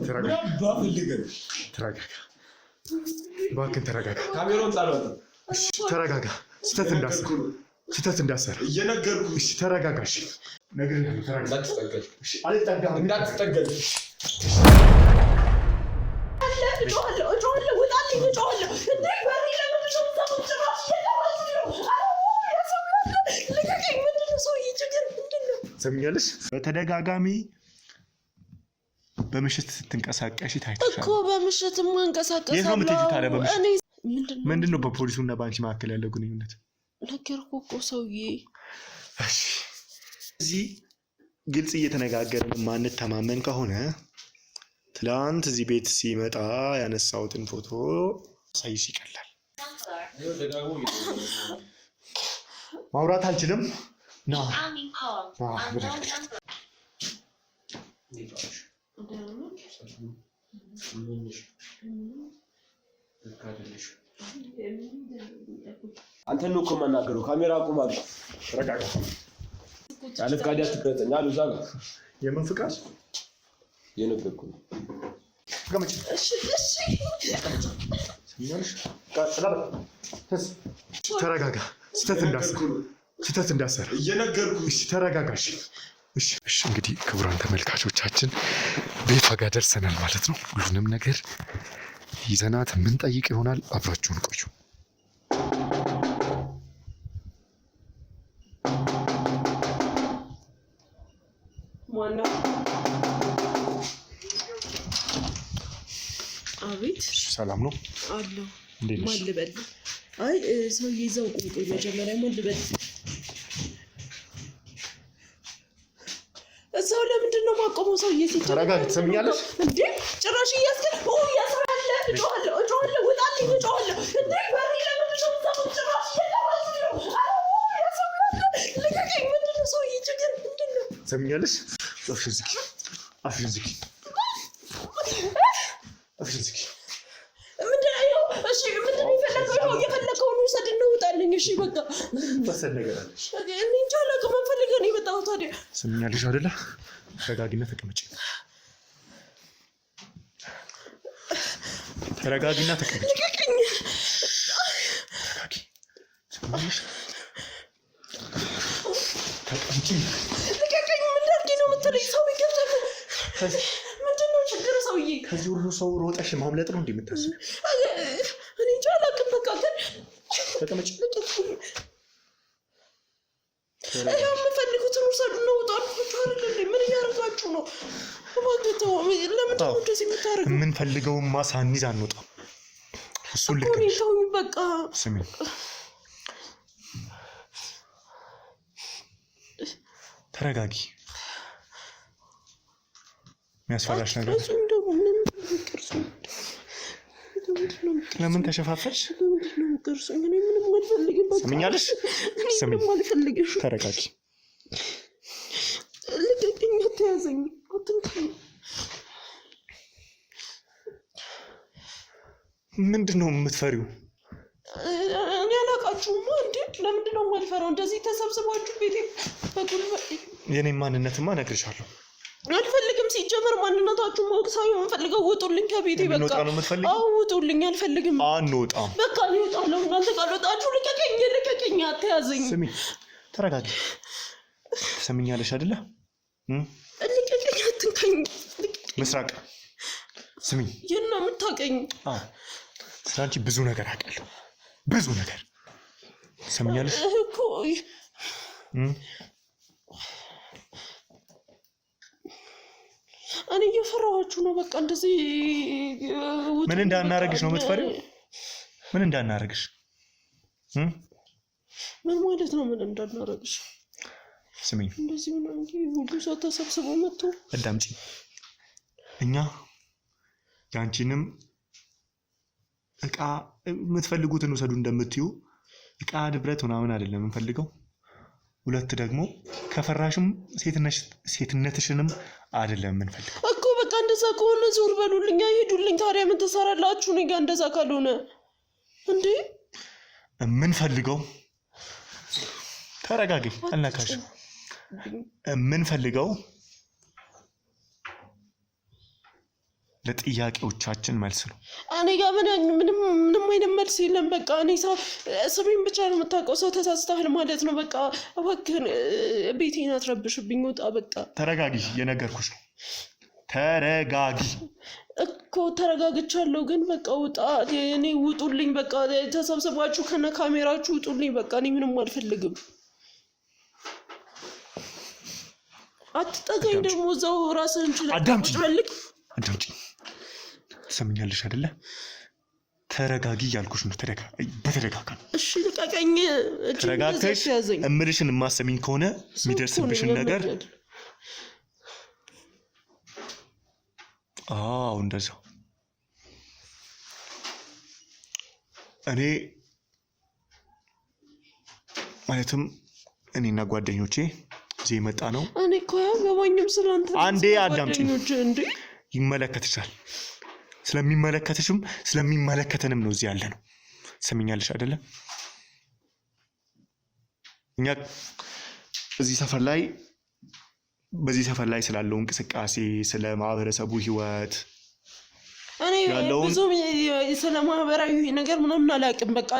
تراجع باكن تراجع كاميرون طالوت تراجع ستات انداسر ينغركو تراجع اش نغرك تراجع لا تستقل على تراجع لا تستقل اجوله وጣልኝ እጆለ እንዴ በሪ ለምን ነው ተመጭራሽ ለከኝ ምንድነው ሰው ይችግር ምንድነው ሰምኛለሽ በተደጋጋሚ በመሽት ስትንቀሳቀሽ ታይተሻል እኮ በመሽት ማንቀሳቀስ የት ነው የምትሄጂው ታዲያ በመሽት እኔ ምንድነው በፖሊሱና ባንቺ መካከል ያለው ግንኙነት ነገርኩ እኮ ሰውዬ እሺ እዚህ ግልጽ እየተነጋገርን ማን ተማመን ከሆነ ትላንት እዚህ ቤት ሲመጣ ያነሳውትን ፎቶ ሳይሽ ይቀላል ማውራት አልችልም ና አንተ ነው እኮ ማናገሩ ካሜራ አቁማል ረጋጋ ያለ ፍቃድ ያትከተኛ አሉዛጋ የምን ፍቃድ የነበርኩ ገመጭ እሺ ሰምኛለሽ ተረጋጋ ስተት እንዳሰር እየነገርኩ እሺ ተረጋጋሽ እሺ እንግዲህ ክቡራን ተመልካቾቻችን ቤቷ ጋር ደርሰናል ማለት ነው ሁሉንም ነገር ይዘናት ምን ጠይቅ ይሆናል አብራችሁን ቆዩ ማና አቤት ሰላም ነው አሎ እንዴት ነሽ ማልበል አይ ሰው ይዘው ቆይ መጀመሪያ ማልበል እዛው ለምንድነው ማቆመው ሰው ይሲት ተረጋጋ ትሰምኛለሽ እንዴ ጭራሽ ያስከል ያስራለ እጆለ ወጣልኝ እጆለ እንዴ በሪ ለምንድነው ተዛው ጭራሽ ለከኝ ምንድነው ሰው ይችግር ምንድነው ትሰምኛለሽ አፍሽን ዝጊ ምንድነው እሺ ምንድነው የፈለከው ነው ሰድና ወጣልኝ እሺ በቃ ወሰድ ነገር አለሽ እኔ እንጃ ለቀም ፈልገህ ነው የመጣው ታዲያ ትሰምኛለሽ አይደለ ተረጋጊና ተቀመጪ ተረጋጊና ተቀመጪ ተቀመጪ ልቀቀኝ ምን ላድርግ ነው የምትለኝ ሰው ይገርታል ምንድነው ችግር ሰውዬ ከዚህ ሁሉ ሰው ሮጠሽ ማምለጥ ነው እንደምታስብ እኔ እንጃ ለቀም በቃ ግን ተቀመጪ ያው የምፈልጉትን ውሰዱና ውጣላችሁ አይደል ምን እያደረጋችሁ ነው ወንድቶ ለምን ነው እንደዚህ የምታረጉ ምን ፈልገው ማሳኒዝ አንወጣም እሱ ልቀሽ በቃ ስሚ ተረጋጊ የሚያስፈራሽ ነገር ለምን ተሸፋፈሽ ለምንድነው ቅርሱ እኔ ምንም አልፈልግም በቃ ስሚኛለሽ ምንም አልፈልግም ተረጋጊ ልቀቀኝ አትያዘኝ አትንካኝ ምንድነው የምትፈሪው እኔ አላውቃችሁም እንዴ ለምንድነው የማልፈራው እንደዚህ ተሰብስባችሁ ቤቴ በጉልበት የኔ ማንነትማ ነግርሻለሁ አልፈልግም ሲጀመር ማንነታችሁን ማወቅ ሳይሆን የምፈልገው ውጡልኝ ከቤቴ በቃ አዎ ውጡልኝ አልፈልግም አንወጣም በቃ ልውጣለሁ እናንተ ካልወጣችሁ ልቀቀኝ አትያዘኝ ስሚ ተረጋጊ ትሰሚኛለሽ አይደለ ልቀቀኝ አትንካኝ ምስራቅ ስሚ የና የምታውቀኝ ስላንቺ ብዙ ነገር አውቃለሁ ብዙ ነገር ትሰሚኛለሽ እኮ እኔ እየፈራኋችሁ ነው በቃ እንደዚህ ምን እንዳናረግሽ ነው የምትፈሪው ምን እንዳናረግሽ ምን ማለት ነው ምን እንዳናረግሽ ስሚኝ እንደዚህ ነው እንጂ ሁሉ ሰው ተሰብስቦ መጥቶ አዳምጪ እኛ ያንቺንም እቃ የምትፈልጉትን ወሰዱ እንደምትዩ እቃ ንብረት ምናምን አይደለም የምንፈልገው ሁለት ደግሞ ከፈራሽም ሴትነትሽንም አይደለም የምንፈልገው እኮ በቃ እንደዛ ከሆነ ዞር በሉልኝ ሄዱልኝ ታዲያ ምን ተሰራላችሁ ነው ጋር እንደዛ ካልሆነ እንዴ የምንፈልገው ተረጋጊ አልነካሽ የምንፈልገው ለጥያቄዎቻችን መልስ ነው። እኔ ጋር ምንም አይነት መልስ የለም። በቃ እኔ ስሜን ብቻ ነው የምታውቀው። ሰው ተሳስተሃል ማለት ነው። በቃ እባክህን ቤቴን አትረብሽብኝ፣ ውጣ በቃ። ተረጋጊ፣ የነገርኩሽ ነው። ተረጋጊ እኮ ተረጋግቻለሁ፣ ግን በቃ ውጣ። እኔ ውጡልኝ፣ በቃ ተሰብስባችሁ ከነ ካሜራችሁ ውጡልኝ። በቃ እኔ ምንም አልፈልግም። አትጠጋኝ ደግሞ እዛው ራስህን ችለህ አዳምጪ። ትሰምኛለሽ አይደለ? ተረጋጊ እያልኩሽ ነው። በተደጋጋሚ እሺ ልቀቀኝ። ተረጋግተሽ እምልሽን የማሰሚኝ ከሆነ የሚደርስብሽን ነገር እንደዛው እኔ ማለትም እኔና ጓደኞቼ እዚህ መጣ ነው። እኔ እኮ ያገባኝም ስላንተ አንዴ አዳምጪኝ። ይመለከትሻል። ስለሚመለከትሽም ስለሚመለከተንም ነው እዚህ ያለ ነው። ሰምኛለሽ አይደለ? እኛ በዚህ ሰፈር ላይ ስላለው እንቅስቃሴ ስለ ማህበረሰቡ ህይወት እኔ ብዙ ስለ ማህበራዊ ነገር ምንም አላውቅም። በቃ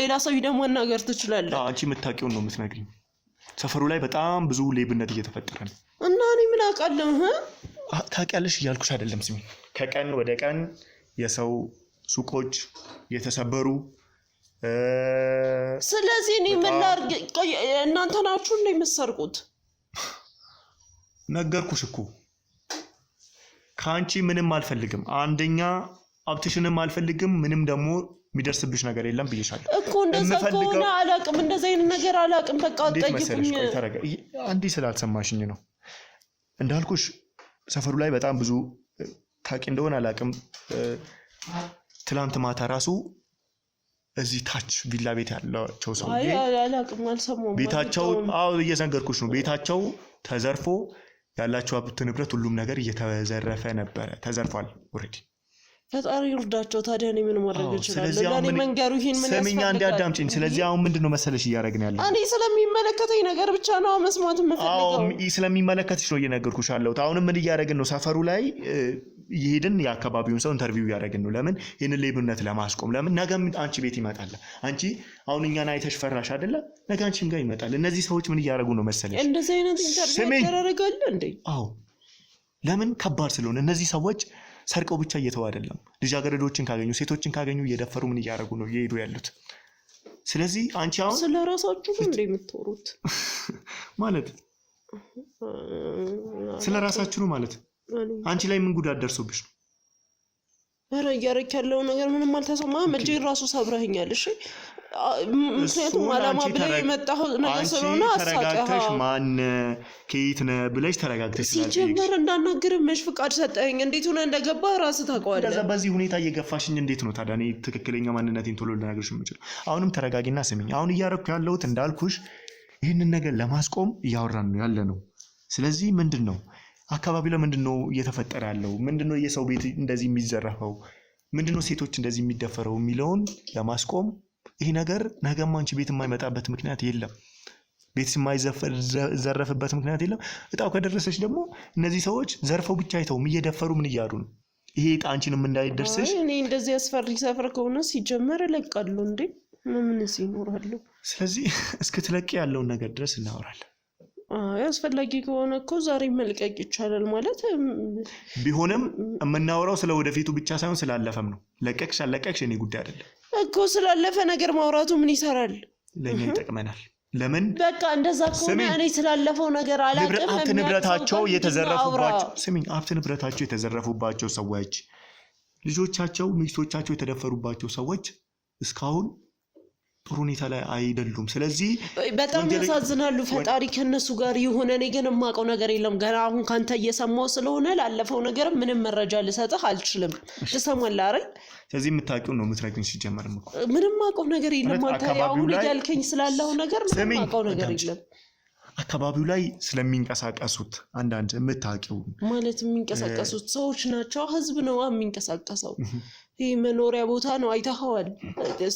ሌላ ሰው ደግሞ መናገር ትችላለህ። አንቺ የምታውቂውን ነው የምትነግሪኝ። ሰፈሩ ላይ በጣም ብዙ ሌብነት እየተፈጠረ ነው እና እኔ ምን አውቃለሁ? ታውቂያለሽ እያልኩሽ አይደለም። ስሚ፣ ከቀን ወደ ቀን የሰው ሱቆች የተሰበሩ። ስለዚህ እኔ ምን ላድርግ? እናንተ ናችሁ እንደ የምትሰርቁት? ነገርኩሽ እኮ ከአንቺ ምንም አልፈልግም። አንደኛ ሀብትሽንም አልፈልግም። ምንም ደግሞ የሚደርስብሽ ነገር የለም ብዬሻለሁ እኮ። እንደዛ ከሆነ አላውቅም፣ እንደዛ አይነት ነገር አላውቅም። በቃ አትጠይቁኝ። አንዴ ስላልሰማሽኝ ነው እንዳልኩሽ። ሰፈሩ ላይ በጣም ብዙ ታውቂ እንደሆነ አላውቅም። ትላንት ማታ ራሱ እዚህ ታች ቪላ ቤት ያላቸው ሰው አላውቅም፣ አልሰማሁም። ቤታቸው እየዘንገርኩሽ ነው። ቤታቸው ተዘርፎ ያላቸው ሀብት ንብረት ሁሉም ነገር እየተዘረፈ ነበረ። ተዘርፏል ኦልሬዲ። ፈጣሪ ይርዳቸው። ታዲያ እኔ ምን ማድረግ እችላለሁ? ለኔ መንገሩ ይሄን ምን ሰምኛ እንዲያዳምጪኝ። ስለዚህ አሁን ምንድነው መሰለሽ እያደረግን ያለው? እኔ ስለሚመለከተኝ ነገር ብቻ ነው መስማት የምፈልገው። ስለሚመለከትሽ ነው እየነገርኩሽ ያለሁት። አሁን ምን እያደረግን ነው? ሰፈሩ ላይ ይሄድን የአካባቢውን ሰው ኢንተርቪው እያደረግን ነው። ለምን? ይሄንን ሌብነት ለማስቆም። ለምን? ነገም አንቺ ቤት ይመጣል። አንቺ አሁን እኛን አይተሽ ፈራሽ አይደለ? ነገ አንቺም ጋር ይመጣል። እነዚህ ሰዎች ምን እያደረጉ ነው መሰለሽ? እንደዚህ አይነት ኢንተርቪው ያደረጋል እንዴ? ለምን? ከባድ ስለሆነ እነዚህ ሰዎች ሰርቀው ብቻ እየተው አይደለም። ልጃገረዶችን ካገኙ ሴቶችን ካገኙ እየደፈሩ ምን እያደረጉ ነው እየሄዱ ያሉት። ስለዚህ አንቺ አሁን ስለራሳችሁ እንደ የምትወሩት ማለት ስለራሳችሁ ነው ማለት አንቺ ላይ ምን ጉዳት ደርሶብሽ ነው? ኧረ እያደረክ ያለው ነገር ምንም አልተሰማህም። እጄን ራሱ ሰብረኸኛል። እሺ ምክንያቱም አላማ ብለህ የመጣኸው ነገር ስለሆነ ተረጋግተሽ ማን ከየት ነህ ብለሽ ተረጋግተሽ ሲጀመር እንዳናግርህ መች ፍቃድ ሰጠኸኝ? እንዴት ሆነ እንደገባ ራስህ ታውቀዋለህ። ከዛ በዚህ ሁኔታ እየገፋሽኝ እንዴት ነው ታዲያ እኔ ትክክለኛ ማንነቴን ቶሎ ልነግርሽ የምችለው? አሁንም ተረጋጊና ስሚኝ። አሁን እያደረኩ ያለሁት እንዳልኩሽ ይህንን ነገር ለማስቆም እያወራን ነው ያለ ነው። ስለዚህ ምንድን ነው አካባቢ ላይ ምንድነው እየተፈጠረ ያለው? ምንድነው የሰው ቤት እንደዚህ የሚዘረፈው? ምንድነው ሴቶች እንደዚህ የሚደፈረው የሚለውን ለማስቆም ይሄ ነገር ነገም አንቺ ቤት የማይመጣበት ምክንያት የለም። ቤት የማይዘረፍበት ምክንያት የለም። እጣው ከደረሰች ደግሞ እነዚህ ሰዎች ዘርፈው ብቻ አይተውም እየደፈሩ ምን እያሉ ነው? ይሄ እጣ አንቺንም እንዳይደርስሽ። እኔ እንደዚህ አስፈሪ ሰፈር ከሆነ ሲጀመር እለቃለሁ እንዴ? ምንስ ይኖራሉ? ስለዚህ እስክትለቂ ያለውን ነገር ድረስ እናወራለን። አስፈላጊ ከሆነ እኮ ዛሬ መልቀቅ ይቻላል ማለት ቢሆንም የምናወራው ስለ ወደፊቱ ብቻ ሳይሆን ስላለፈም ነው። ለቀቅሽ አለቀቅሽ እኔ ጉዳይ አይደለም እኮ። ስላለፈ ነገር ማውራቱ ምን ይሰራል? ለኛ ይጠቅመናል። ለምን? በቃ እንደዛ ከሆነ እኔ ስላለፈው ነገር አላውቅም። ሀብት ንብረታቸው የተዘረፉባቸው ስሚኝ፣ ሀብት ንብረታቸው የተዘረፉባቸው ሰዎች፣ ልጆቻቸው፣ ሚስቶቻቸው የተደፈሩባቸው ሰዎች እስካሁን ጥሩ ሁኔታ ላይ አይደሉም። ስለዚህ በጣም ያሳዝናሉ። ፈጣሪ ከነሱ ጋር ይሁን። እኔ ግን የማውቀው ነገር የለም። ገና አሁን ካንተ እየሰማው ስለሆነ ላለፈው ነገር ምንም መረጃ ልሰጥህ አልችልም። ትሰማለህ አይደል? ስለዚህ የምታውቂውን ነው የምትነግሪኝ። ሲጀመር ምንም የማውቀው ነገር የለም። አንተ አሁን እያልከኝ ስላለው ነገር ምንም የማውቀው ነገር የለም። አካባቢው ላይ ስለሚንቀሳቀሱት አንዳንድ የምታውቂው ማለት የሚንቀሳቀሱት ሰዎች ናቸው። ህዝብ ነው የሚንቀሳቀሰው። ይሄ መኖሪያ ቦታ ነው። አይተኸዋል።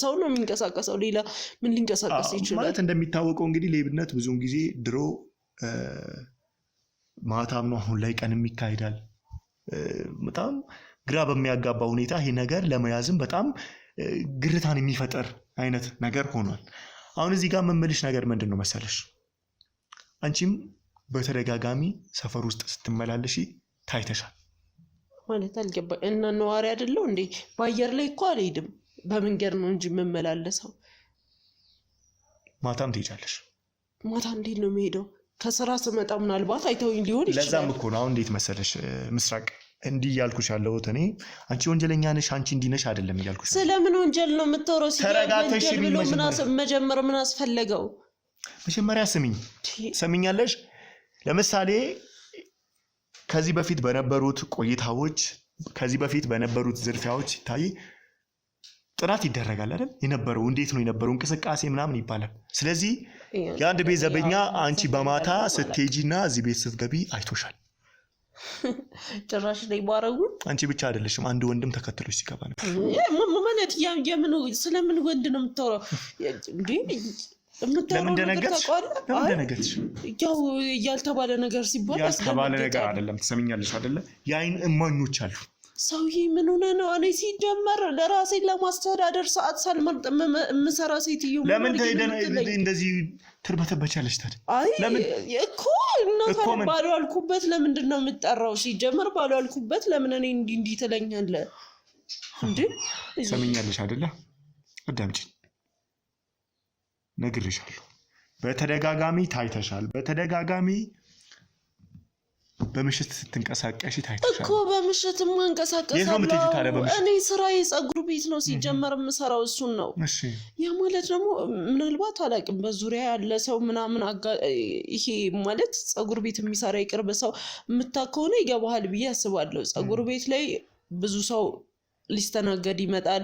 ሰው ነው የሚንቀሳቀሰው። ሌላ ምን ሊንቀሳቀስ ይችላል? ማለት እንደሚታወቀው እንግዲህ ሌብነት ብዙውን ጊዜ ድሮ ማታም ነው፣ አሁን ላይ ቀንም ይካሄዳል። በጣም ግራ በሚያጋባ ሁኔታ ይሄ ነገር ለመያዝም በጣም ግርታን የሚፈጠር አይነት ነገር ሆኗል። አሁን እዚህ ጋር መመልሽ ነገር ምንድነው መሰለሽ? አንቺም በተደጋጋሚ ሰፈር ውስጥ ስትመላለሺ ታይተሻል ማለት አልገባኝ። እና ነዋሪ አይደለው እንዴ? በአየር ላይ እኮ አልሄድም፣ በመንገድ ነው እንጂ የምመላለሰው። ማታም ትሄጃለሽ? ማታ እንዴት ነው የምሄደው? ከስራ ስመጣ ምናልባት አይተውኝ ሊሆን ይችላል። ለዛም እኮ ነው አሁን እንዴት መሰለሽ ምስራቅ እንዲህ ያልኩሽ ያለሁት እኔ አንቺ ወንጀለኛ ነሽ አንቺ እንዲህ ነሽ አይደለም እያልኩሽ። ስለምን ወንጀል ነው የምታወራው? ተረጋግተሽ ብሎ መጀመር ምን አስፈለገው? መጀመሪያ ስሚኝ፣ ሰሚኛለሽ? ለምሳሌ ከዚህ በፊት በነበሩት ቆይታዎች ከዚህ በፊት በነበሩት ዝርፊያዎች ሲታይ ጥናት ይደረጋል አይደል? የነበረው እንዴት ነው የነበረው እንቅስቃሴ ምናምን ይባላል። ስለዚህ የአንድ ቤት ዘበኛ አንቺ በማታ ስትሄጂና እዚህ ቤት ስትገቢ አይቶሻል። ጭራሽ ላይ ባረጉ አንቺ ብቻ አይደለሽም፣ አንድ ወንድም ተከትሎሽ ሲገባ ነበር። ማለት የምን ስለምን ወንድ ነው የምታወራው እንዴ? ለምን ደነገጥሽ? ያው ያልተባለ ነገር ሲባል ያልተባለ ነገር አይደለም። ትሰሚኛለሽ አይደለ? የአይን እማኞች አሉ። ሰውዬ ምን ሆነ ነው? እኔ ሲጀመር ለራሴን ለማስተዳደር ሰዓት ሳልመርጥ የምሰራ ሴትዮ ለምን እንደዚህ ትርበተበቻለሽ ታዲያ? ለምን እኮ እናታን ባልዋልኩበት ለምንድን ነው የምጠራው? ሲጀመር ባልዋልኩበት ለምን እኔ እንዲህ ትለኛለህ እንዴ? ትሰሚኛለሽ አይደለ? አዳምጪኝ፣ ነግሬሻለሁ። በተደጋጋሚ ታይተሻል። በተደጋጋሚ በምሽት ስትንቀሳቀሽ ታይተሻል እኮ። በምሽት ማንቀሳቀሳለሁ እኔ ስራዬ ጸጉር ቤት ነው ሲጀመር የምሰራው እሱን ነው። እሺ ያ ማለት ደግሞ ምናልባት አላውቅም በዙሪያ ያለ ሰው ምናምን ይሄ ማለት ጸጉር ቤት የሚሰራ የቅርብ ሰው የምታውቅ ከሆነ ይገባሃል ብዬ አስባለሁ። ጸጉር ቤት ላይ ብዙ ሰው ሊስተናገድ ይመጣል።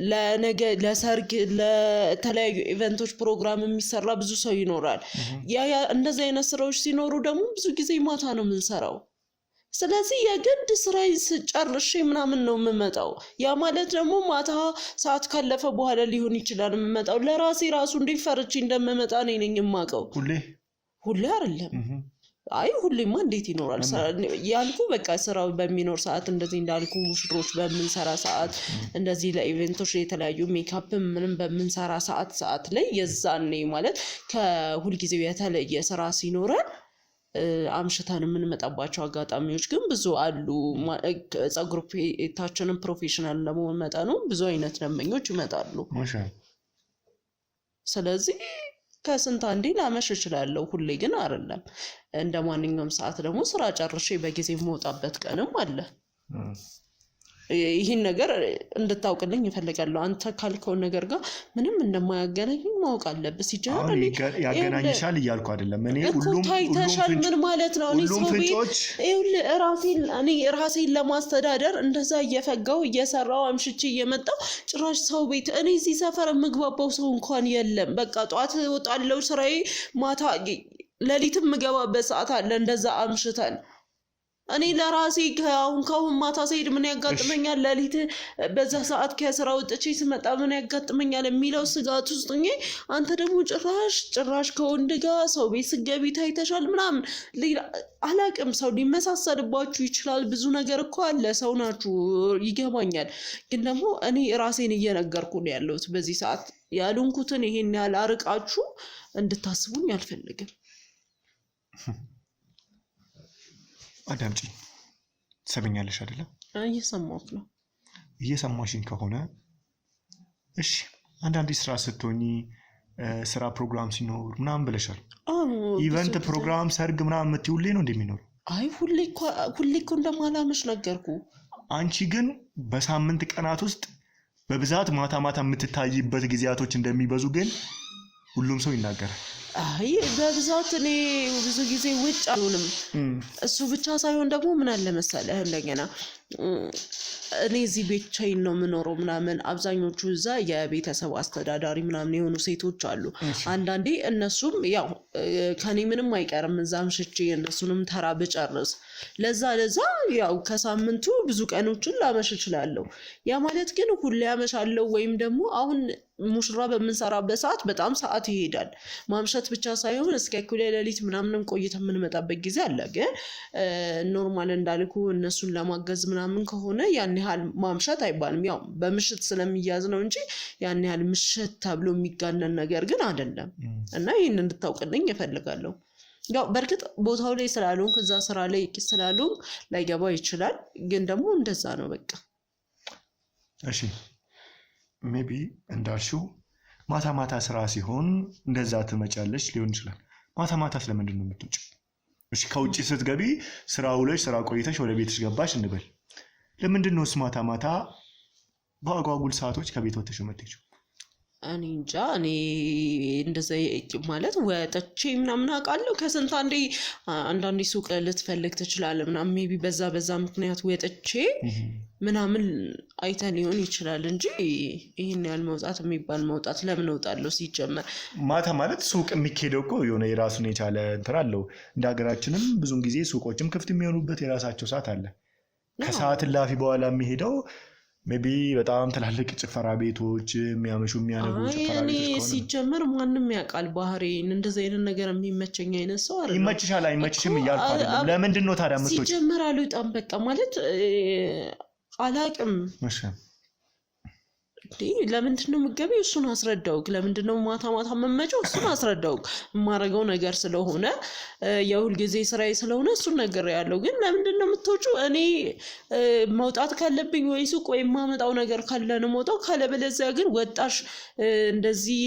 ለነገ ለሰርግ ለተለያዩ ኢቨንቶች ፕሮግራም የሚሰራ ብዙ ሰው ይኖራል። ያ እንደዚህ አይነት ስራዎች ሲኖሩ ደግሞ ብዙ ጊዜ ማታ ነው የምንሰራው። ስለዚህ የግድ ስራዬ ጨርሼ ምናምን ነው የምመጣው። ያ ማለት ደግሞ ማታ ሰዓት ካለፈ በኋላ ሊሆን ይችላል የምመጣው። ለራሴ ራሱ እንዴት ፈርቼ እንደምመጣ እኔ ነኝ የማውቀው። ሁሌ አይደለም። አይ ሁሌማ እንዴት ይኖራል ያልኩ በቃ ስራው በሚኖር ሰዓት እንደዚህ እንዳልኩ ሙሽሮች በመንሰራ ሰዓት እንደዚህ ለኢቨንቶች የተለያዩ ሜካፕ ምንም በመንሰራ ሰዓት ላይ የዛኔ ማለት ከሁሉ ጊዜው የተለየ ስራ ሲኖረን አምሽታን የምንመጣባቸው አጋጣሚዎች ግን ብዙ አሉ። ጸጉር ቤታችንን ፕሮፌሽናል ለመሆን መጠኑ ብዙ አይነት ደንበኞች ይመጣሉ። ስለዚህ ከስንት አንዴ ላመሽ እችላለሁ፣ ሁሌ ግን አይደለም። እንደማንኛውም ሰዓት ደግሞ ስራ ጨርሼ በጊዜ የምወጣበት ቀንም አለ። ይህን ነገር እንድታውቅልኝ እፈልጋለሁ። አንተ ካልከው ነገር ጋር ምንም እንደማያገናኝ ማወቅ አለብህ። ሲጀምር ያገናኝሻል እያልኩ አይደለም። እኔ ሁሉም ታይተሻል ምን ማለት ነው? እኔ ሰው ቤት ራሴን ለማስተዳደር እንደዛ እየፈጋው እየሰራው አምሽቼ እየመጣው ጭራሽ ሰው ቤት እኔ እዚህ ሰፈር የምግባባው ሰው እንኳን የለም። በቃ ጧት እወጣለሁ ስራዬ፣ ማታ ሌሊትም የምገባበት ሰዓት አለ እንደዛ አምሽተን። እኔ ለራሴ ከአሁን ማታ ስሄድ ምን ያጋጥመኛል፣ ሌሊት በዛ ሰዓት ከስራ ወጥቼ ስመጣ ምን ያጋጥመኛል የሚለው ስጋት ውስጥ ነኝ። አንተ ደግሞ ጭራሽ ከወንድ ጋር ሰው ቤት ስገቢ ታይተሻል ምናምን። አላቅም፣ ሰው ሊመሳሰልባችሁ ይችላል። ብዙ ነገር እኮ አለ፣ ሰው ናችሁ ይገባኛል። ግን ደግሞ እኔ ራሴን እየነገርኩ ነው ያለሁት በዚህ ሰዓት። ያልንኩትን ይሄን ያህል አርቃችሁ እንድታስቡኝ አልፈልግም። አዳምጪኝ፣ ትሰሚኛለሽ አይደለ? እየሰማሁት ነው። እየሰማሽኝ ከሆነ እሺ፣ አንዳንዴ ስራ ስትሆኚ ስራ ፕሮግራም ሲኖር ምናምን ብለሻል። ኢቨንት ፕሮግራም፣ ሰርግ ምናምን የምትይው ሁሌ ነው እንደሚኖር? አይ ሁሌ እኮ እንደማላመሽ ነገርኩ። አንቺ ግን በሳምንት ቀናት ውስጥ በብዛት ማታ ማታ የምትታይበት ጊዜያቶች እንደሚበዙ ግን ሁሉም ሰው ይናገራል። አይ በብዛት እኔ ብዙ ጊዜ ውጭ አልሆንም። እሱ ብቻ ሳይሆን ደግሞ ምን አለ መሰለህ እንደገና እኔ እዚህ ብቻዬን ነው የምኖረው ምናምን። አብዛኞቹ እዛ የቤተሰብ አስተዳዳሪ ምናምን የሆኑ ሴቶች አሉ። አንዳንዴ እነሱም ያው ከኔ ምንም አይቀርም እዛም ሽቼ እነሱንም ተራ ብጨርስ ለዛ ያው ከሳምንቱ ብዙ ቀኖችን ላመሽ እችላለሁ። ያ ማለት ግን ሁሌ አመሻለሁ ወይም ደግሞ አሁን ሙሽራ በምንሰራበት ሰዓት በጣም ሰዓት ይሄዳል። ማምሸት ብቻ ሳይሆን እስከ እኩለ ሌሊት ምናምንም ቆይተን የምንመጣበት ጊዜ አለ። ግን ኖርማል እንዳልኩ እነሱን ለማገዝ ምናምን ከሆነ ያን ያህል ማምሸት አይባልም። ያው በምሽት ስለሚያዝ ነው እንጂ ያን ያህል ምሽት ተብሎ የሚጋነን ነገር ግን አይደለም። እና ይህን እንድታውቅልኝ እፈልጋለሁ። ያው በእርግጥ ቦታው ላይ ስላሉን ከዛ ስራ ላይ ስላሉን ላይገባ ይችላል። ግን ደግሞ እንደዛ ነው በቃ። እሺ ሜቢ እንዳልሽው ማታ ማታ ስራ ሲሆን እንደዛ ትመጫለሽ ሊሆን ይችላል። ማታ ማታ ስለምንድን ነው የምትወጪው? እሺ ከውጪ ስትገቢ ስራ ውለሽ ስራ ቆይተሽ ወደ ቤትሽ ገባሽ እንበል። ለምንድን ነው ማታ ማታ በአጓጉል ሰዓቶች ከቤት ወጥተሽ የምትሄጂው? እኔ እንጃ። እኔ እንደዛ ማለት ወጥቼ ምናምን አውቃለሁ ከስንት አንዳንዴ ሱቅ ልትፈልግ ትችላለህ ምናምን ሜቢ በዛ ምክንያት ወጥቼ ምናምን አይተን ሊሆን ይችላል እንጂ ይሄን ያህል መውጣት የሚባል መውጣት ለምን እወጣለሁ? ሲጀመር ማታ ማለት ሱቅ የሚኬደው እኮ የሆነ የራሱን የቻለ እንትን አለው። እንደ ሀገራችንም ብዙን ጊዜ ሱቆችም ክፍት የሚሆኑበት የራሳቸው ሰዓት አለ። ከሰዓት እላፊ በኋላ የሚሄደው ሜቢ በጣም ትላልቅ ጭፈራ ቤቶች የሚያመሹ የሚያነቡ ጭፈራ ቤቶች ከሆነ ሲጀመር ማንም ያውቃል ባህሪን። እንደዚህ አይነት ነገር የሚመቸኝ አይነት ሰው አይደለም። ይመችሻል አይመችሽም እያልኩ አይደለም። ለምንድን ነው ታዲያ የምትወጪው? ሲጀመር አልወጣም በቃ ማለት አላቅም። እሺ ለምንድን ነው የምትገቢው? እሱን አስረዳውክ። ለምንድን ነው ማታ ማታ የምመጪው? እሱን አስረዳውክ። የማደርገው ነገር ስለሆነ የሁል ጊዜ ስራዬ ስለሆነ እሱን ነገር ያለው። ግን ለምንድን ነው የምትወጪው? እኔ መውጣት ካለብኝ ወይ ሱቅ ወይ የማመጣው ነገር ካለ ነው የምወጣው። ካለበለዚያ ግን ወጣሽ እንደዚህ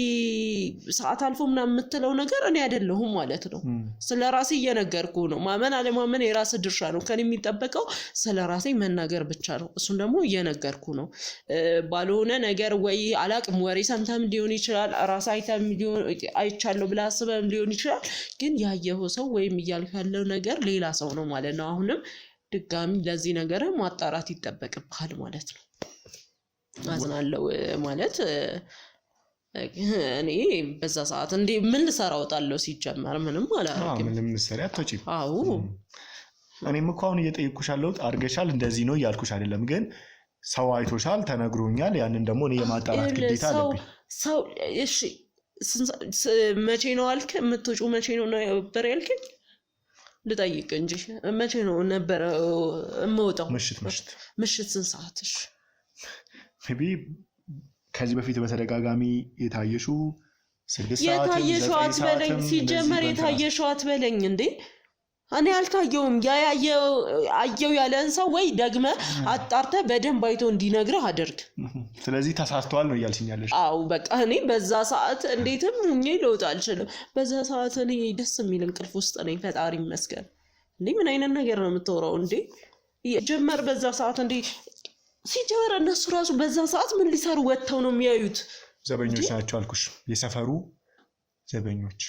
ሰዓት አልፎ ምናምን የምትለው ነገር እኔ አይደለሁም ማለት ነው። ስለራሴ እየነገርኩ ነው። ማመን አለማመን የራስ ድርሻ ነው። ከኔ የሚጠበቀው ስለራሴ መናገር ብቻ ነው። እሱን ደግሞ እየነገርኩ ነው። ባልሆነ ነገር ወይ አላቅም ወሬ ሰምተም ሊሆን ይችላል፣ ራስ አይተም ሊሆን አይቻለሁ ብለህ አስበም ሊሆን ይችላል። ግን ያየኸው ሰው ወይም እያልክ ያለው ነገር ሌላ ሰው ነው ማለት ነው። አሁንም ድጋሚ ለዚህ ነገር ማጣራት ይጠበቅብሃል ማለት ነው። አዝናለሁ ማለት እኔ በዛ ሰዓት እንዴ ምን ልሰራ እወጣለሁ? ሲጀመር ምንም አላረግም። ምንም ልትሰሪ አትወጪም? አዎ እኔም እኮ አሁን እየጠየኩሽ ያለሁት አድርገሻል እንደዚህ ነው እያልኩሽ አይደለም። ግን ሰው አይቶሻል፣ ተነግሮኛል። ያንን ደግሞ እኔ የማጣራት ግዴታ አለብኝ። ሰው እሺ መቼ ነው አልክ? የምትወጪው መቼ ነው ነበር ያልከኝ? ልጠይቅ እንጂ መቼ ነው ነበር የምወጣው? ምሽት ስንት ሰዓት? እሺ ሜቢ ከዚህ በፊት በተደጋጋሚ የታየሽው 6 ሰዓት የታየሽው አትበለኝ። ሲጀመር የታየሽው አትበለኝ እንዴ። እኔ አልታየውም። አየው ያለን ሰው ወይ ደግመ አጣርተ በደንብ አይቶ እንዲነግርህ አድርግ። ስለዚህ ተሳስተዋል ነው እያልሽኛለሽ? አዎ በቃ እኔ በዛ ሰዓት እንዴትም ሁኜ ልወጣ አልችልም። በዛ ሰዓት እኔ ደስ የሚል እንቅልፍ ውስጥ ነኝ፣ ፈጣሪ ይመስገን። እንዴ ምን አይነት ነገር ነው የምትወራው እንዴ? ጀመር በዛ ሰዓት እንዴ ሲጀመር እነሱ ራሱ በዛ ሰዓት ምን ሊሰሩ ወጥተው ነው የሚያዩት? ዘበኞች ናቸው አልኩሽ፣ የሰፈሩ ዘበኞች።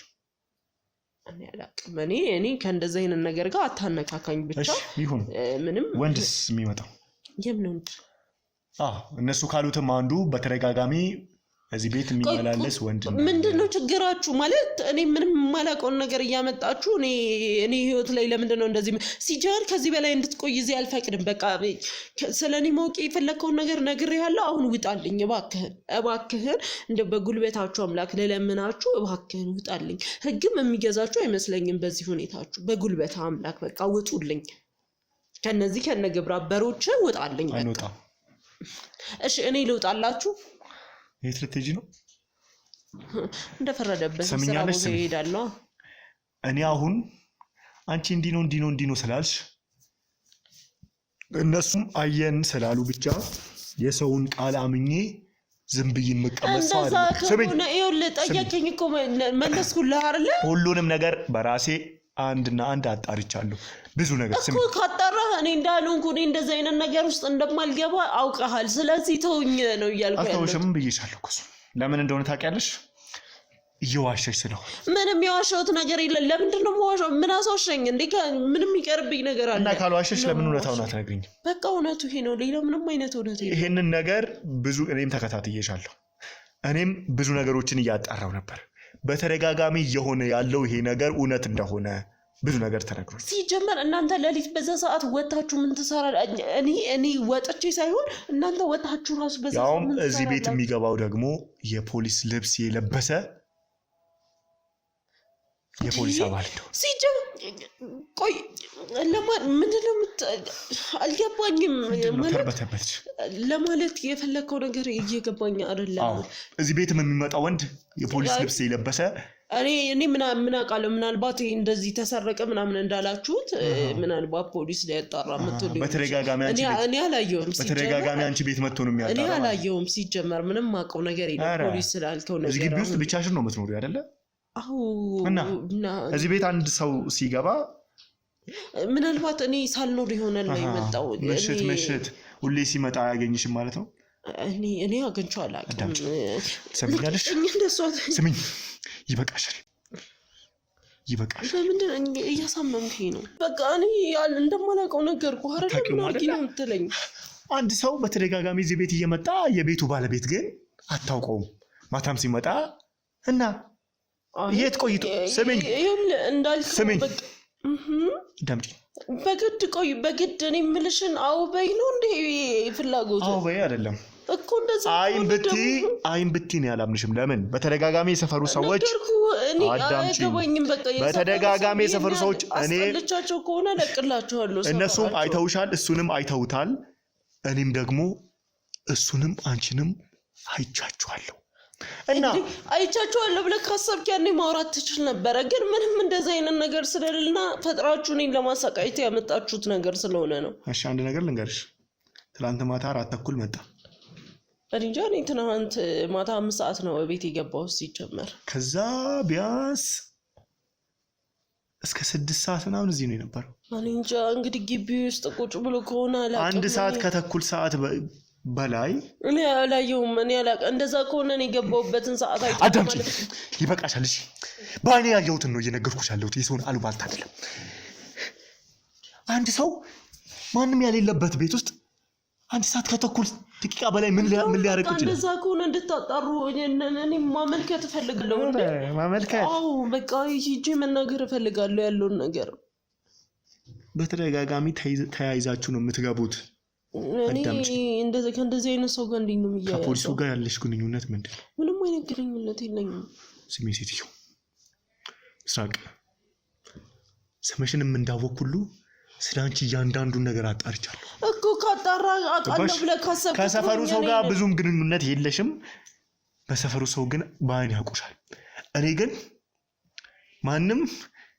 እኔ አላቅም። እኔ ከእንደዚህ አይነት ነገር ጋር አታነካካኝ ብቻ። ይሁን ምንም ወንድስ የሚመጣው የምን ወንድ? እነሱ ካሉትም አንዱ በተደጋጋሚ እዚህ ቤት የሚመላለስ ወንድ ነው። ምንድነው ችግራችሁ? ማለት እኔ ምንም የማላውቀውን ነገር እያመጣችሁ እኔ ህይወት ላይ ለምንድነው እንደዚህ? ሲጀር ከዚህ በላይ እንድትቆይ እዚህ አልፈቅድም። በቃ ስለኔ ማወቅ የፈለከውን ነገር ነግሬሃለሁ። አሁን ውጣልኝ እባክህን። እንደ በጉልበታችሁ አምላክ ለለምናችሁ እባክህን ውጣልኝ። ህግም የሚገዛችሁ አይመስለኝም በዚህ ሁኔታችሁ። በጉልበታ አምላክ በቃ ውጡልኝ። ከነዚህ ከነግብረ አበሮች ውጣልኝ። አይኖጣ። እሺ እኔ ልውጣላችሁ? የት ልትሄጂ ነው? እንደፈረደበት ስራ ቦታ እሄዳለሁ። እኔ አሁን አንቺ እንዲህ ነው ስላልሽ እነሱም አየን ስላሉ ብቻ የሰውን ቃል አምኜ ዝም ብዬ መቀመጥ ሰው አይደለም። ስሚኝ፣ ይኸውልህ ጠየቀኝ እኮ መለስኩልህ አይደለ? ሁሉንም ነገር በራሴ አንድና አንድ አጣርቻለሁ። ብዙ ነገር እኮ ካጣራህ እኔ እንዳልሆንኩ እኔ እንደዚህ አይነት ነገር ውስጥ እንደማልገባ አውቀሃል። ስለዚህ ተውኝ ነው እያልኩ ያለው። አስተውሽም ብዬሻለሁ እኮ። ለምን እንደሆነ ታውቂያለሽ? እየዋሸሽ ስለሆነ። ምንም የዋሸሁት ነገር የለም። ለምንድን ነው የምዋሸው? ምን አስዋሸኝ እንዴ? ምንም ይቀርብኝ ነገር አለ? እና ካልዋሸሽ ለምን እውነታውን አትነግሪኝም? በቃ እውነቱ ይሄ ነው። ሌላ ምንም አይነት እውነት የለም። ይሄንን ነገር ብዙ እኔም ተከታትዬሻለሁ። እኔም ብዙ ነገሮችን እያጣራው ነበር። በተደጋጋሚ እየሆነ ያለው ይሄ ነገር እውነት እንደሆነ ብዙ ነገር ተነግሯል። ሲጀመር እናንተ ሌሊት በዛ ሰዓት ወጣችሁ ምን ትሰራላችሁ? እኔ ወጥቼ ሳይሆን እናንተ ወጣችሁ ራሱ በዛ ሰዓት ያውም እዚህ ቤት የሚገባው ደግሞ የፖሊስ ልብስ የለበሰ የፖሊስ አባል ነው። ሲጀመር ቆይ ለማን ምንድነው አልገባኝም። ተርበተበት ለማለት የፈለከው ነገር እየገባኝ አይደለም። እዚህ ቤትም የሚመጣው ወንድ የፖሊስ ልብስ የለበሰ እኔ ምን አውቃለሁ። ምናልባት እንደዚህ ተሰረቀ ምናምን እንዳላችሁት ምናልባት ፖሊስ ሊያጣራ መጥቶ በተደጋጋሚ እኔ አላየሁም። በተደጋጋሚ አንቺ ቤት መጥቶ ነው የሚያጣራ። እኔ አላየሁም። ሲጀመር ምንም ማውቀው ነገር የለም። ፖሊስ ስላልከው ነገር እዚህ ግቢ ውስጥ ብቻሽን ነው የምትኖሪው አይደለ? አዎ። እና እዚህ ቤት አንድ ሰው ሲገባ ምናልባት እኔ ሳልኖር ይሆናል ነው የመጣው። ምሽት ሁሌ ሲመጣ አያገኝሽም ማለት ነው? እኔ አግኝቼው አላውቅም። ሰምኛለሽ? ስሚኝ፣ ይበቃሻል። ለምንድን እያሳመምከኝ ነው? በቃ እኔ እንደማላውቀው ነገርኩህ አይደል? ምን አድርጊ ነው የምትለኝ? አንድ ሰው በተደጋጋሚ እዚህ ቤት እየመጣ የቤቱ ባለቤት ግን አታውቀውም። ማታም ሲመጣ እና የት ቆይቶ ስሚኝ ዳምጪ በግድ እኔ የምልሽን አዎ በይ ነው እንዴ ፍላጎቱ? አዎ በይ አይደለም እኮ እንደዛ አይን ብቲ ነው ያላምንሽም። ለምን በተደጋጋሚ የሰፈሩ ሰዎች በተደጋጋሚ የሰፈሩ ሰዎች እኔ ልቻቸው ከሆነ ለቅላቸዋለሁ። እነሱም አይተውሻል፣ እሱንም አይተውታል። እኔም ደግሞ እሱንም አንቺንም አይቻችኋለሁ። እና አይቻችኋለሁ ብለህ ካሰብክ ያኔ ማውራት ትችል ነበረ። ግን ምንም እንደዛ አይነት ነገር ስለሌለና ፈጥራችሁ እኔን ለማሳቃየት ያመጣችሁት ነገር ስለሆነ ነው። እሺ አንድ ነገር ልንገርሽ። ትናንት ማታ 4:30 መጣ። እንጃ እኔ ትናንት ማታ 5 ሰዓት ነው ቤት የገባው ሲጀመር። ከዛ ቢያንስ እስከ 6 ሰዓት ምናምን እዚህ ነው የነበረው። እኔ እንጃ እንግዲህ ግቢ ውስጥ ቁጭ ብሎ ከሆነ አላውቅም። 1 ሰዓት ከተኩል ሰዓት በላይ እኔ አላየሁም። እኔ አላውቅም። እንደዛ ከሆነ እኔ የገባሁበትን ሰዓት አይተህ አዳምጪ፣ ይበቃሻል። እሺ በአይኔ ያየሁትን ነው እየነገርኩሽ ያለሁት። የሰውን አሉባልታ አይደለም። አንድ ሰው ማንም ያሌለበት ቤት ውስጥ 1 ሰዓት ከተኩል ደቂቃ በላይ ምን ሊያደርግ ይችላል? እንደዛ ከሆነ እንድታጣሩ እኔ ማመልከት እፈልጋለሁ። ማመልከት? አዎ በቃ ሂጂ መናገር እፈልጋለሁ ያለውን ነገር። በተደጋጋሚ ተያይዛችሁ ነው የምትገቡት። ከእንደዚህ አይነት ሰው ጋር እንዴት ነው የሚያያዘው? ከፖሊሱ ጋር ያለሽ ግንኙነት ምንድን ነው? ምንም አይነት ግንኙነት የለኝም። ስሜ ሴትዮ ምስራቅ፣ ስምሽንም እንዳወቅ ሁሉ ስለ አንቺ እያንዳንዱን ነገር አጣርቻለሁ እኮ። ካጣራ አውቃለሁ ብለህ ካሰብክ ከሰፈሩ ሰው ጋር ብዙም ግንኙነት የለሽም። በሰፈሩ ሰው ግን በአይን ያውቁሻል። እኔ ግን ማንም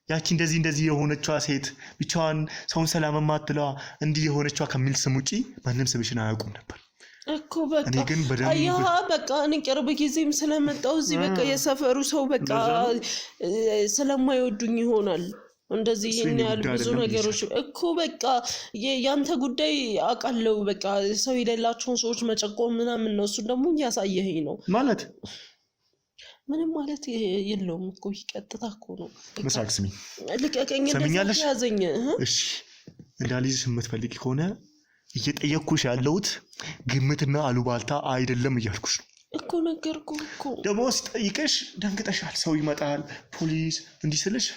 ያቺ እንደዚህ የሆነችዋ ሴት ብቻዋን ሰውን ሰላም ማትለዋ እንዲህ የሆነችዋ ከሚል ስም ውጪ ማንም ስምሽን አያውቁም ነበር እኮ። በቃ እኔ ግን በቃ እኔ ቅርብ ጊዜም ስለመጣው እዚህ በቃ የሰፈሩ ሰው በቃ ስለማይወዱኝ ይሆናል እንደዚህ ያል ብዙ ነገሮች እኮ። በቃ ያንተ ጉዳይ አውቃለሁ። በቃ ሰው የሌላቸውን ሰዎች መጨቆን ምናምን ነው። እሱ ደግሞ እያሳየኸኝ ነው ማለት ምንም ማለት የለውም እኮ። ይቀጥታ እኮ ነው። መስራቅ ስሚ፣ ልቀቀኝ። ሰምኛለሽ? ያዘኝ እሺ እንዳልይዝሽ የምትፈልጊ ከሆነ እየጠየቅኩሽ ያለሁት ግምትና አሉባልታ አይደለም እያልኩሽ ነው እኮ። ነገርኩህ እኮ። ደግሞ ስጠይቅሽ ደንግጠሻል። ሰው ይመጣል ፖሊስ እንዲህ ስልሽ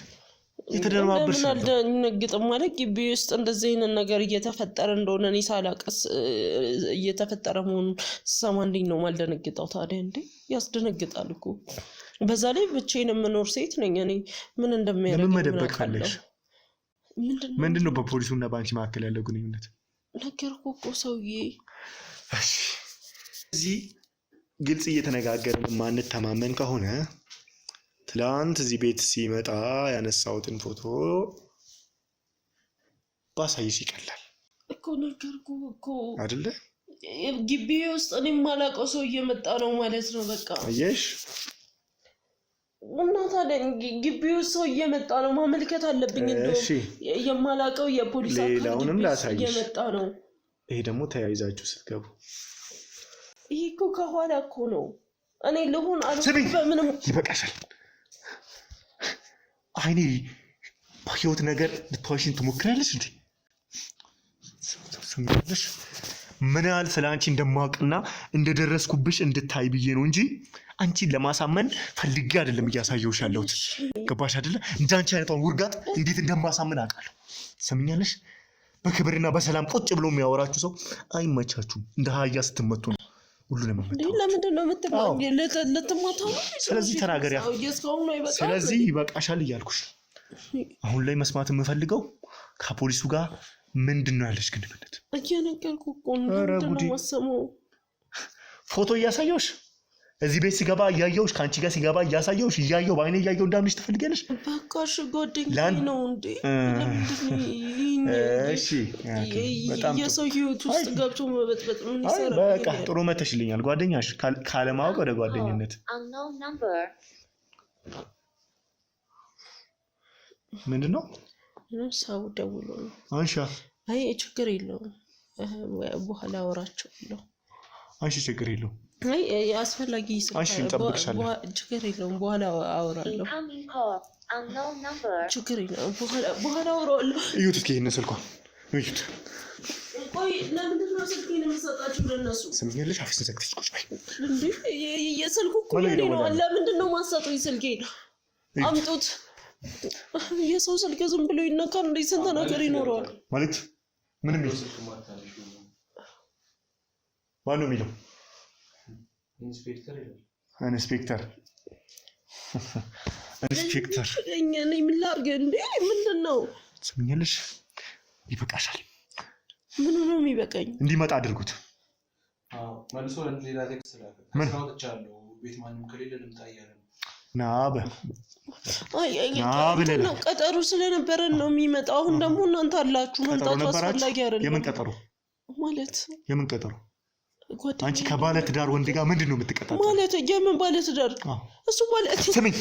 የተደረባበሽ ነው። አልደነግጥም ማለት ግቢ ውስጥ እንደዚህ አይነት ነገር እየተፈጠረ እንደሆነ እኔ ሳላውቅስ እየተፈጠረ መሆኑን ስሰማ እንዴት ነው ማልደነግጠው ታዲያ? እንዴ ያስደነግጣል እኮ። በዛ ላይ ብቻዬን የምኖር ሴት ነኝ እኔ። ምን እንደሚያደርግ ለምን መደበቅ ፈለግሽ? ምንድን ነው በፖሊሱና በአንቺ መካከል ያለው ግንኙነት? ነገርኩህ እኮ ሰውዬ። እሺ እዚህ ግልጽ እየተነጋገርን ማንተማመን ከሆነ ትላንት እዚህ ቤት ሲመጣ ያነሳሁትን ፎቶ ባሳይሽ ይቀላል እኮ። ነገርኩህ እኮ አይደለ? ግቢ ውስጥ እኔ የማላውቀው ሰው እየመጣ ነው ማለት ነው። በቃ አየሽ። እና ታዲያ ግቢ ውስጥ ሰው እየመጣ ነው ማመልከት አለብኝ። እንደውም የማላውቀው የፖሊስ አካል እየመጣ ነው። ይሄ ደግሞ ተያይዛችሁ ስትገቡ ይሄ እኮ ከኋላ እኮ ነው። እኔ ልሆን በምንም ይበቃሻል። አይኔ ባየሁት ነገር ልትዋሽኝ ትሞክራለሽ እንዴ? ስምኛለሽ? ምን ያህል ስለ አንቺ እንደማውቅና እንደደረስኩብሽ እንድታይ ብዬ ነው እንጂ አንቺን ለማሳመን ፈልጌ አይደለም እያሳየሁሽ ያለሁት። ገባሽ አይደለ? እንዳንቺ አይነቷን ውርጋጥ እንዴት እንደማሳመን አውቃለሁ። ሰምኛለሽ? በክብርና በሰላም ቁጭ ብሎ የሚያወራችሁ ሰው አይመቻችሁም። እንደ አህያ ስትመቱ ነው ሁሉንም የምትመታው። ለምንድን ነው የምትባው? ልትማታው? ስለዚህ ተናገሪያ። ስለዚህ ይበቃሻል እያልኩሽ። አሁን ላይ መስማት የምፈልገው ከፖሊሱ ጋር ምንድን ነው ያለሽ ግንኙነት? እየነገርኩህ እኮ ምንድን ነው የማሰማው? ፎቶ እያሳየሁሽ እዚህ ቤት ሲገባ እያየሁሽ፣ ከአንቺ ጋር ሲገባ እያሳየሁሽ፣ እያየሁ በአይኔ እያየሁ እንዳምንሽ ትፈልጊያለሽ? በቃ እሺ ጓደኛዬ ነው እንዴ? እሺ በጣም የሰው ህይወት ውስጥ ገብቶ መበጥበጥ ምን ይሰራል? በቃ ጥሩ መተሽልኛል። ጓደኛሽ ካለማወቅ ወደ ጓደኝነት ምንድን ነው? ሰው ደውሎ ነው። አንሺ። አይ ችግር የለውም በኋላ አወራቸዋለሁ። አንሺ ችግር የለውም። አይ አስፈላጊ አንሺ እንጠብቅሻለን። ችግር የለውም በኋላ አወራለሁ። ችግር የለውም በኋላ አወራለሁ። እዩት እስኪ ይሄን ስልኳን እዩት። ቆይ ለምንድን ነው ስልኬን የምትሰጣችሁ ለእነሱ? ስምኛለሽ? አፍሽን ዘግተሽ ቁጭ በይ እንዴ! የስልኩ እኮ የእኔ ነው። ለምንድን ነው የማትሰጡኝ ስልኬን? አምጡት። የሰው ስልክ ዝም ብሎ ይነካል እንዴ? ስንት ነገር ይኖረዋል ማለት ምንም ይል ማን ነው የሚለው? ኢንስፔክተር እኛ ነኝ። ምን ላድርግ እንዴ? ምንድን ነው? ስምኛለሽ? ይበቃሻል። ምን ነው የሚበቃኝ? እንዲመጣ አድርጉት። መልሶ ሌላ ቴክስት ላከ። ስራው ተቻለው ቤት ማንም ከሌለ ልምጣ እያለ ነው። ነው ቀጠሩ ስለነበረን ነው የሚመጣው። አሁን ደግሞ እናንተ አላችሁ። መምጣቱ አስፈላጊ አይደለም። የምን ቀጠሩ ማለት? የምን ቀጠሩ? አንቺ ከባለ ትዳር ወንድ ጋር ምንድን ነው የምትቀጣጣው? ማለት የምን ባለ ትዳር? እሱ ማለት ስሚኝ፣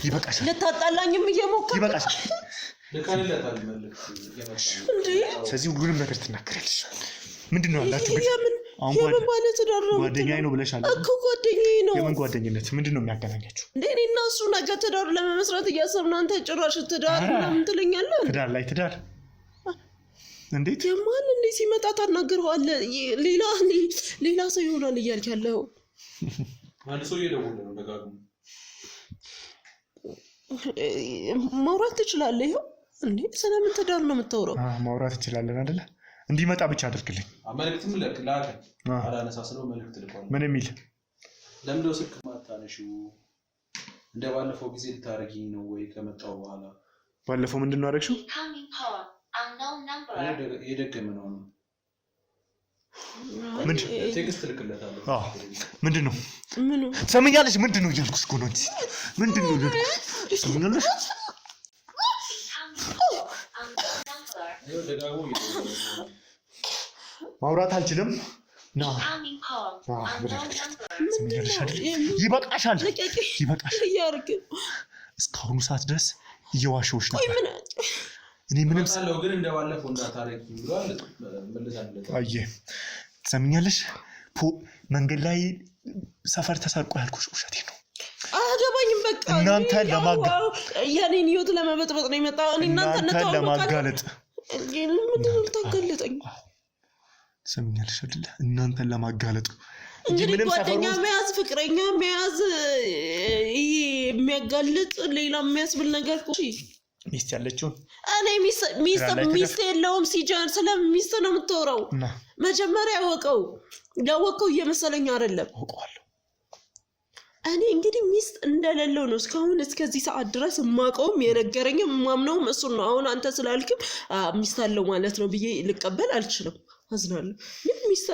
ይበቃሻል። ልታጣላኝም እየሞከርክ ይበቃሻል። ለካለታል መልክ እንዴ? ስለዚህ ሁሉንም ነገር ትናገራለሽ። ምንድን ነው ያላችሁ? የምን ባለ ትዳር ነው? ጓደኛዬ ነው ብለሻል እኮ። ጓደኛዬ ነው። የምን ጓደኝነት? ምንድን ነው የሚያገናኛችሁ? እንዴ እኔና እሱ ነገ ትዳር ለመመስረት እያሰብን አንተ ጭራሽ ትዳር ምናምን ትለኛለህ? ትዳር ላይ ትዳር እንዴት የማን እንዴ? ሲመጣ ታናግረዋለህ። ሌላ ሰው ይሆናል እያልክ ያለው አንድ ሰው እየደወለ ነው ደጋግሞ። ማውራት ትችላለህ። ይኸው እንዴ ስለምን ትዳር ነው የምታወራው? ማውራት ትችላለን አይደለ? እንዲመጣ ብቻ አድርግልኝ። መልእክትም ላከ። አላነሳስለው መልእክት ልኳል። ምን የሚል? ለምንድነው ስልክ ማታነሺው? እንደባለፈው ጊዜ ልታረጊኝ ነው ወይ? ከመጣው በኋላ ባለፈው ምንድን ነው አደረግሽው? የደገመ ነው። ቴክስት ልክለታለሁ። ምንድን ነው? ምኑ ሰምኛለሽ? ምንድን ነው እያልኩሽ እኮ ነው። ምንድን ነው ሰምኛለሽ? ማውራት አልችልም። ይበቃሻል። እስካሁኑ ሰዓት ድረስ እየዋሸሁሽ ነበር። እኔ ምንም ሳለው ግን እንደባለፈው እንዳታረቂ ብሏል። አየ ሰምኛለሽ? መንገድ ላይ ሰፈር ተሰርቆ ያልኩሽ ውሸቴ ነው። አገባኝም። በቃ እናንተ የኔን ህይወት ለመበጥበጥ ነው የመጣው። እናንተ ለማጋለጥ ምንድን ነው ልታጋለጠኝ? ሰምኛለሽ አይደለ? እናንተን ለማጋለጥ እንግዲህ ጓደኛ መያዝ፣ ፍቅረኛ መያዝ የሚያጋልጥ ሌላ የሚያስብል ነገር እኮ ሚስት ያለችው እኔ ሚስት የለውም። ሲጀር ስለሚስት ነው የምትወራው። መጀመሪያ ያወቀው እየመሰለኝ አይደለም። አውቀዋለሁ። እኔ እንግዲህ ሚስት እንደሌለው ነው እስካሁን እስከዚህ ሰዓት ድረስ የማውቀውም የነገረኝም የማምነውም እሱን ነው። አሁን አንተ ስላልክም ሚስት አለው ማለት ነው ብዬ ልቀበል አልችልም። አዝናለሁ። ግን ሚስት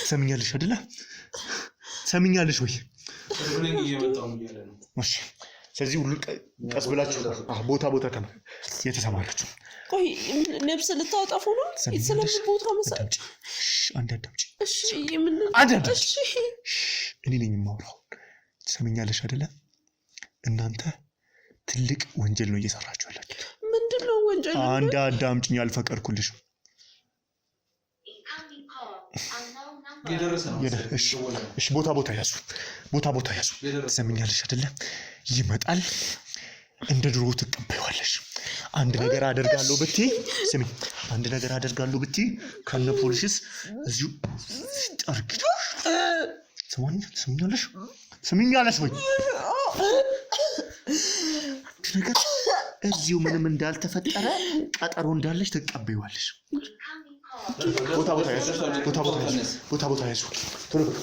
ሰምኛለሽ አይደለ? ሰምኛለሽ ወይ? ስለዚህ ሁሉ ቀስ ብላችሁ ቦታ የተሰማራችሁ። ቆይ ነብስ ልታጠፉ ነው? ስለምን ቦታ መሰለኝ? አንድ አዳምጪ። እሺ እኔ ነኝ የማወራው። ሰምኛለሽ አይደለ? እናንተ ትልቅ ወንጀል ነው እየሰራችሁ ያላችሁት። ምንድነው ወንጀል? አንድ አዳምጪኝ፣ አልፈቀድኩልሽም። እሺ ቦታ ያዙ። ሰምኛለሽ አይደለ? ይመጣል። እንደ ድሮ ትቀበይዋለሽ። አንድ ነገር አደርጋለሁ ብትይ ስሚ፣ አንድ ነገር አደርጋለሁ ብትይ ከነ ፖሊስስ እዚሁ ጠርግሽ ስሚኛለሽ ወይ ነገር እዚሁ ምንም እንዳልተፈጠረ ቀጠሮ እንዳለሽ ትቀበይዋለሽ። ቦታ ያዙ ቶሎ በሉ።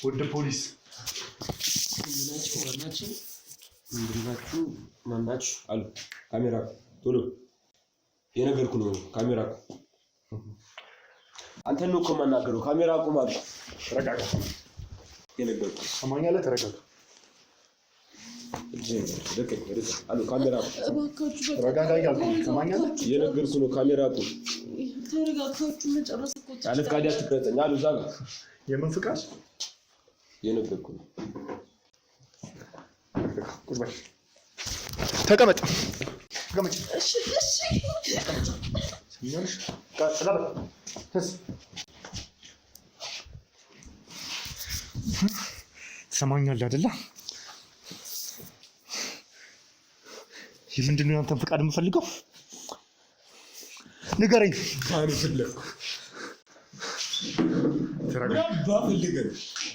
ወደ ፖሊስ ማናችሁ አሉ። ካሜራ ቶሎ የነገርኩ ነው። ካሜራ አንተን ነው እኮ የማናገረው። ካሜራ አቁም አሉ። ተረጋጋ። የነገርኩ ሰማኛለህ? ተረጋጋ። አሉ ካሜራ ተረጋጋ እያልኩህ ሰማኛለህ? የነገርኩ ነው። ካሜራ አቁም። ተረጋጋችሁ መጨረስ እኮ ያለ ፍቃድ አትቅረጸኝ አሉ። እዛ ጋር የምን ፍቃድ? የነገርኩ ነው። ተቀመጥ። ትሰማኛለህ አይደለ? ምንድን ነው ያንተን ፍቃድ የምፈልገው? ንገረኝ።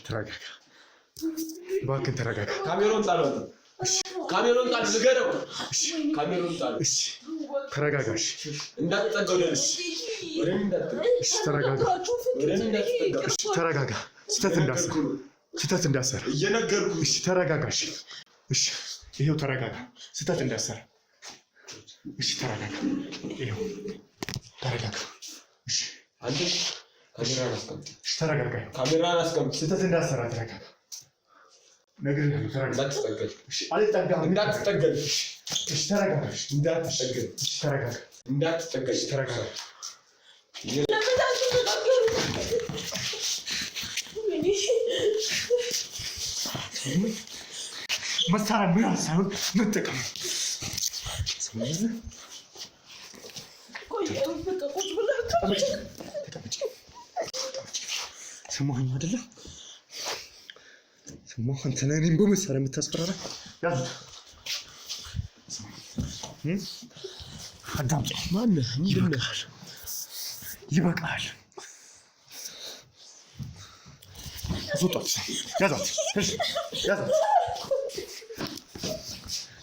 ተረጋጋ። እባክህን ተረጋጋ። ካሜራውን ጣል። ካሜራውን ጣል። ንገረው። ካሜራውን ጣል። ተረጋጋ። እንዳትጠጋው። ተረጋጋ። ስህተት እንዳሰራ እየነገርኩህ። ተረጋጋ። ይኸው ተረጋጋ። ስህተት እንዳሰራ። ተረጋጋ። ይኸው ተረጋጋ። አንተ ካሜራን አስቀምጥ። ተረጋጋ። ካሜራን አስቀምጥ። ስህተት እንዳሰራ ተረጋጋ። ነግሬሃለሁ። ተረጋጋ። እንዳትጠገል። አልጠጋም። እንዳትጠገል። ተረጋጋ። እንዳትጠገል። ተረጋጋ። እንዳትጠገል። ተረጋጋ። መሳሪያ ምናምን ሳይሆን መጠቀም። ሰማኸኝ አይደለ? ሰማሁ። አንተ ነህ እኔን በመሳሪያ የምታስፈራራ? ያዙት። አዳምጪኝ። ማነህ? ምንድን ነህ? ይበቃል። አስወጧት። ያዟት። ያዟት።